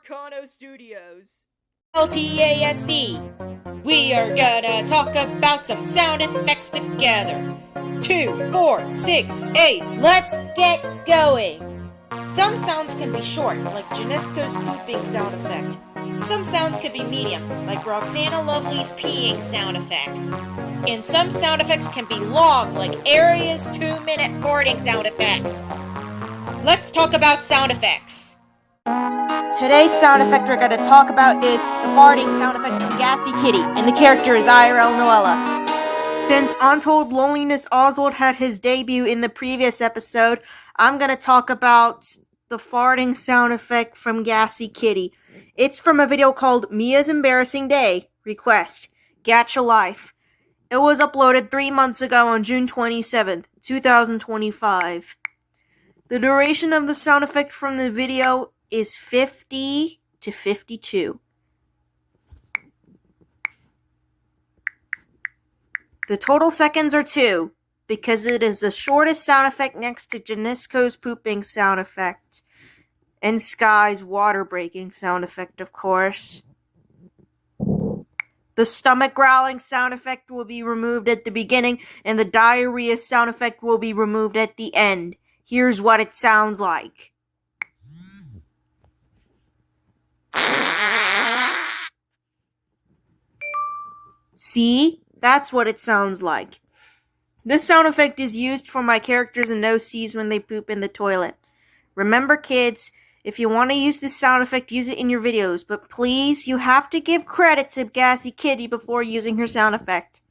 Arcano Studios. LTASC. We are gonna talk about some sound effects together. 2, 4, 6, 8. Let's get going. Some sounds can be short, like Janisco's pooping sound effect. Some sounds could be medium, like Roxana Lovely's peeing sound effect. And some sound effects can be long, like Aria's 2-minute farting sound effect. Let's talk about sound effects. Today's sound effect we're going to talk about is the farting sound effect in Gassy Kitty, and the character is IRL Noella. Since Untold Loneliness Oswald had his debut in the previous episode, I'm going to talk about the farting sound effect from Gassy Kitty. It's from a video called Mia's Embarrassing Day. Request. Gacha Life. It was uploaded 3 months ago on June 27th, 2025. The duration of the sound effect from the video is 50 to 52. The total seconds are 2, because it is the shortest sound effect next to Janisco's pooping sound effect, and Sky's water breaking sound effect, of course. The stomach growling sound effect will be removed at the beginning, and the diarrhea sound effect will be removed at the end. Here's what it sounds like. See? That's what it sounds like. This sound effect is used for my characters in OCs when they poop in the toilet. Remember, kids, if you want to use this sound effect, use it in your videos. But please, you have to give credit to Gassy Kitty before using her sound effect.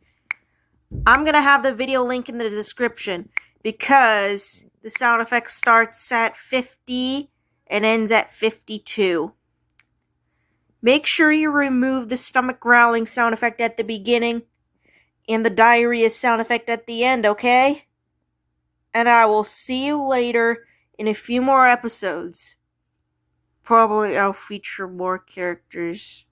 I'm going to have the video link in the description, because the sound effect starts at 50 and ends at 52. Make sure you remove the stomach growling sound effect at the beginning and the diarrhea sound effect at the end, okay? And I will see you later in a few more episodes. Probably I'll feature more characters.